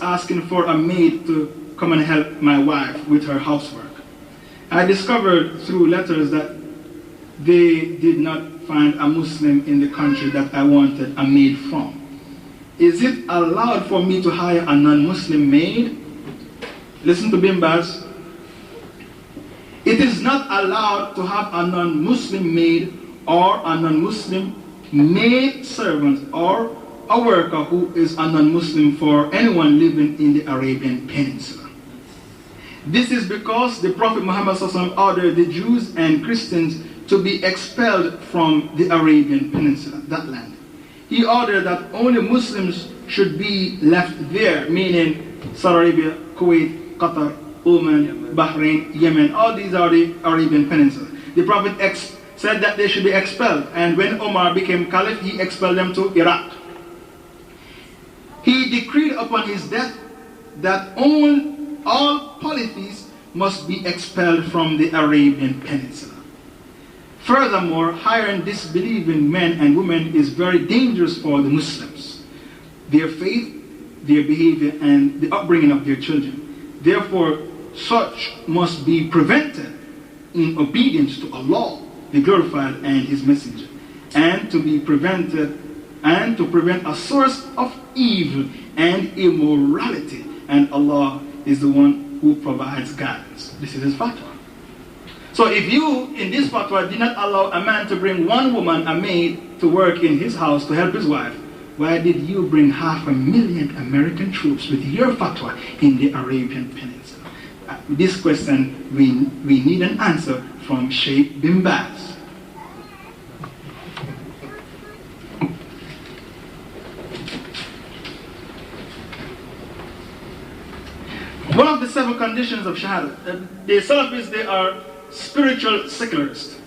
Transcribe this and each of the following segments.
asking for a maid to come and help my wife with her housework. I discovered through letters that they did not find a Muslim in the country that I wanted a maid from. Is it allowed for me to hire a non-Muslim maid? Listen to Bimbas. It is not allowed to have a non-Muslim maid or a non-Muslim maid servant or a worker who is a non-Muslim for anyone living in the Arabian Peninsula. This is because the Prophet Muhammad ﷺ ordered the Jews and Christians to be expelled from the Arabian Peninsula, that land. He ordered that only Muslims should be left there, meaning Saudi Arabia, Kuwait, Qatar, Oman, Bahrain, Yemen. All these are the Arabian Peninsula. The Prophet said that they should be expelled, and when Omar became caliph, he expelled them to Iraq. He decreed upon his death that all polytheists must be expelled from the Arabian Peninsula. Furthermore, hiring disbelieving men and women is very dangerous for the Muslims, their faith, their behavior, and the upbringing of their children. Therefore, such must be prevented in obedience to Allah, the glorified, and His Messenger, and to be prevented and to prevent a source of evil and immorality. And Allah is the one who provides guidance. This is His fatwa. So if you, in this fatwa, did not allow a man to bring one woman, a maid, to work in his house to help his wife, why did you bring 500,000 American troops with your fatwa in the Arabian Peninsula? This question, we need an answer from Sheikh bin Baz. One of the 7 conditions of Shahada, the salafis, they are spiritual secularists.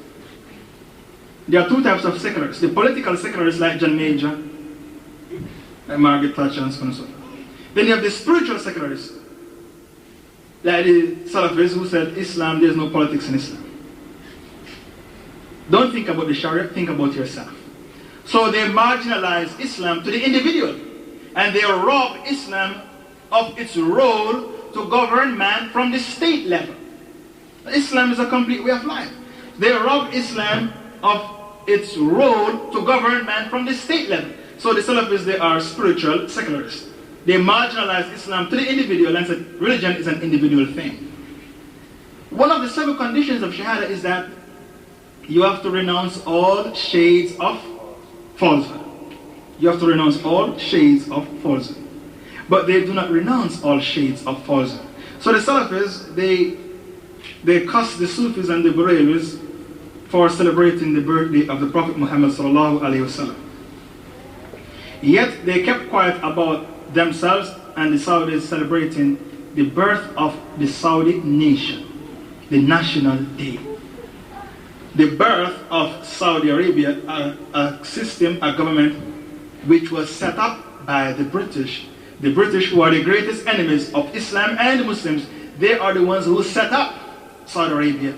There are 2 types of secularists. The political secularists like John Major, like Margaret Thatcher, and so on and so forth. Then you have the spiritual secularists, like the salafis who said Islam, there's no politics in Islam. Don't think about the Sharia, think about yourself. So they marginalize Islam to the individual, and they rob Islam of its role to govern man from the state level. Islam is a complete way of life. They rob Islam of its role to govern man from the state level. So the Salafis, they are spiritual secularists. They marginalize Islam to the individual and said religion is an individual thing. One of the 7 conditions of Shahada is that you have to renounce all shades of falsehood. You have to renounce all shades of falsehood. But they do not renounce all shades of falsehood. So the Salafis, they cuss the Sufis and the Barelvis for celebrating the birthday of the Prophet Muhammad sallallahu alaihi wasallam. Yet they kept quiet about themselves and the Saudis celebrating the birth of the Saudi nation, the national day. The birth of Saudi Arabia, a system, a government which was set up by the British. The British, who are the greatest enemies of Islam and Muslims, they are the ones who set up Saudi Arabia.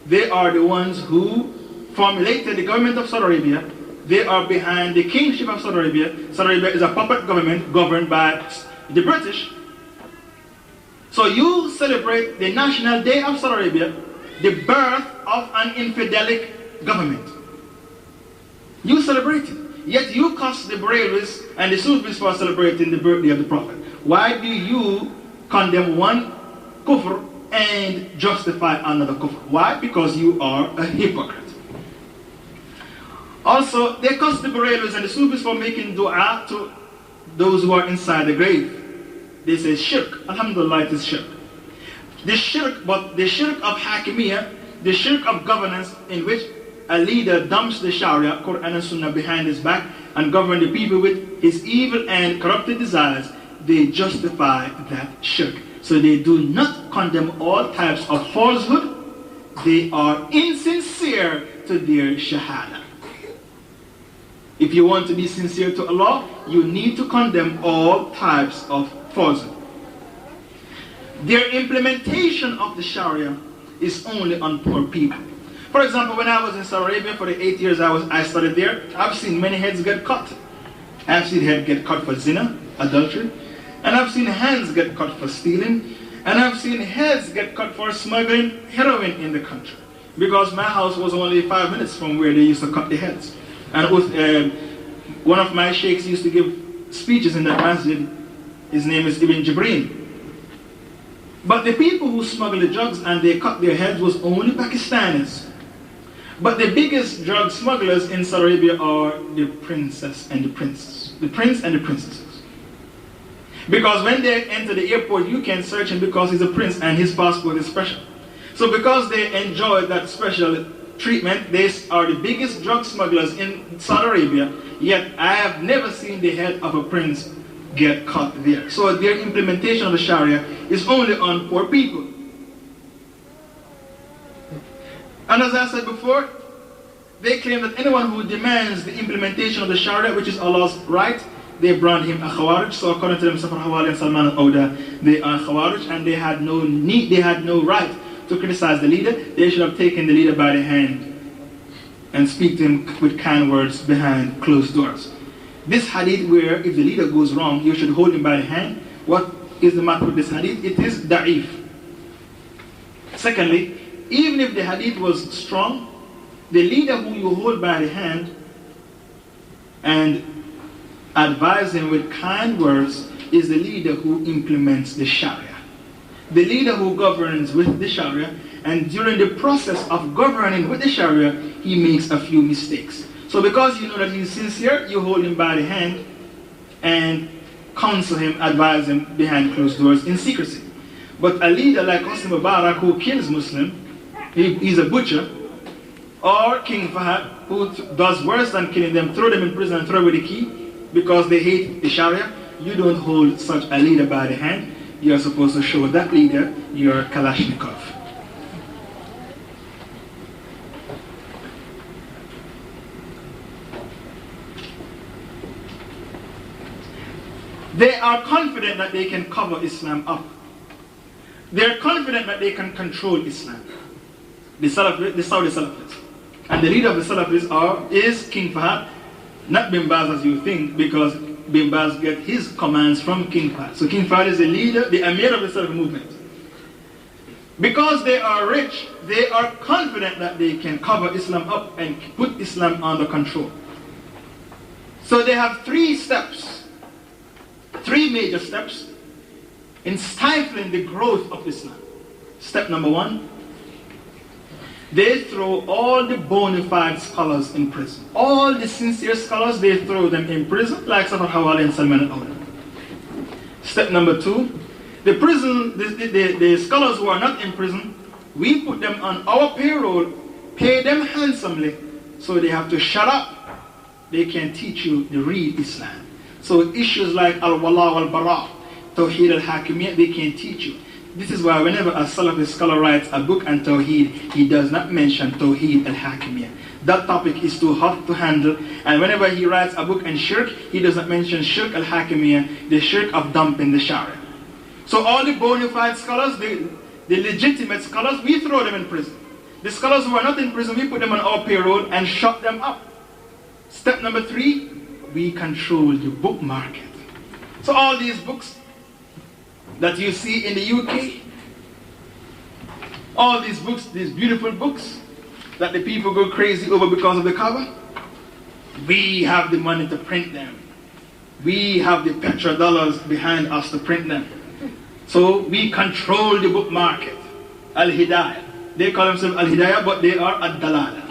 They are the ones who formulated the government of Saudi Arabia. They are behind the kingship of Saudi Arabia. Saudi Arabia is a puppet government governed by the British. So you celebrate the National Day of Saudi Arabia, the birth of an infidelic government. You celebrate it. Yet you curse the Barelvis and the Sufis for celebrating the birthday of the Prophet. Why do you condemn one kufr and justify another kufr? Why? Because you are a hypocrite. Also, they curse the Barelvis and the Sufis for making dua to those who are inside the grave. They say shirk. Alhamdulillah, it is shirk. The shirk, but the shirk of Hakimiyya, the shirk of governance in which a leader dumps the Sharia, Quran and Sunnah behind his back and govern the people with his evil and corrupted desires, they justify that shirk. So they do not condemn all types of falsehood. They are insincere to their Shahada. If you want to be sincere to Allah, you need to condemn all types of falsehood. Their implementation of the Sharia is only on poor people. For example, when I was in Saudi Arabia for the 8 years I studied there, I've seen many heads get cut. I've seen heads get cut for zina, adultery. And I've seen hands get cut for stealing. And I've seen heads get cut for smuggling heroin in the country. Because my house was only 5 minutes from where they used to cut the heads. And one of my sheikhs used to give speeches in that masjid. His name is Ibn Jibreen. But the people who smuggle the drugs and they cut their heads was only Pakistanis. But the biggest drug smugglers in Saudi Arabia are the princess and the princes. The prince and the princesses. Because when they enter the airport, you can search him because he's a prince and his passport is special. So because they enjoy that special treatment, they are the biggest drug smugglers in Saudi Arabia, yet I have never seen the head of a prince get cut there. So their implementation of the Sharia is only on poor people. And as I said before, they claim that anyone who demands the implementation of the Sharia, which is Allah's right, they brand him a Khawarij. So according to them, Safar Hawali and Salman al-Awda, they are Khawarij, and they had no right to criticize the leader. They should have taken the leader by the hand and speak to him with kind words behind closed doors. This hadith where if the leader goes wrong, you should hold him by the hand. What is the matter with this hadith? It is da'if. Secondly, even if the hadith was strong, the leader who you hold by the hand and advise him with kind words is the leader who implements the Sharia. The leader who governs with the Sharia, and during the process of governing with the Sharia, he makes a few mistakes. So because you know that he's sincere, you hold him by the hand and counsel him, advise him behind closed doors in secrecy. But a leader like Hosni Mubarak who kills Muslims, he's a butcher, or King Fahad who does worse than killing them, throw them in prison and throw away the key because they hate the Sharia, you don't hold such a leader by the hand. You are supposed to show that leader your Kalashnikov. They are confident that they can cover Islam up. They are confident that they can control Islam. The Saudi Salafis. And the leader of the Salafis is King Fahad, not Bin Baz as you think, because Bin Baz gets his commands from King Fahad. So King Fahad is the leader, the Amir of the Salafi movement. Because they are rich, they are confident that they can cover Islam up and put Islam under control. So they have three major steps in stifling the growth of Islam. Step number one, they throw all the bona fide scholars in prison. All the sincere scholars, they throw them in prison, like Safar Hawali and Salman al-Awda. Step number two, the scholars who are not in prison, we put them on our payroll, pay them handsomely, so they have to shut up. They can teach you the real Islam. So issues like al-wala wal-bara, tawheed al-hakimiyyah, they can teach you. This is why whenever a Salafi scholar writes a book on Tawheed, he does not mention Tawheed al-Hakimiyyah. That topic is too hot to handle, and whenever he writes a book on Shirk, he does not mention Shirk al-Hakimiyyah, the Shirk of dumping the Sharia. So all the bona fide scholars, the legitimate scholars, we throw them in prison. The scholars who are not in prison, we put them on our payroll and shut them up. Step number three, we control the book market. So all these books that you see in the UK, all these books, these beautiful books that the people go crazy over because of the cover, we have the money to print them. We have the petrodollars behind us to print them. So we control the book market. Al-Hidayah. They call themselves Al-Hidayah, but they are Ad-Dalala.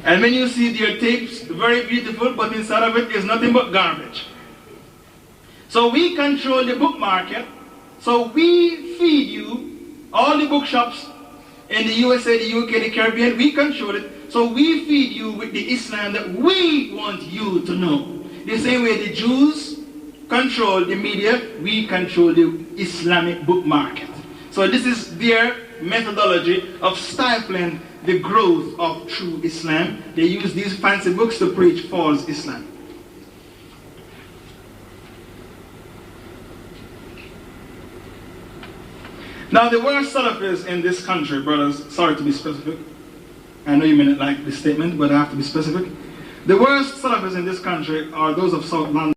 And when you see their tapes, very beautiful, but inside of it is nothing but garbage. So we control the book market. So we feed you all the bookshops in the USA, the UK, the Caribbean. We control it. So we feed you with the Islam that we want you to know. The same way the Jews control the media, we control the Islamic book market. So this is their methodology of stifling the growth of true Islam. They use these fancy books to preach false Islam. Now the worst Salafis in this country, brothers, sorry to be specific. I know you may not like this statement, but I have to be specific. The worst salafis in this country are those of South London.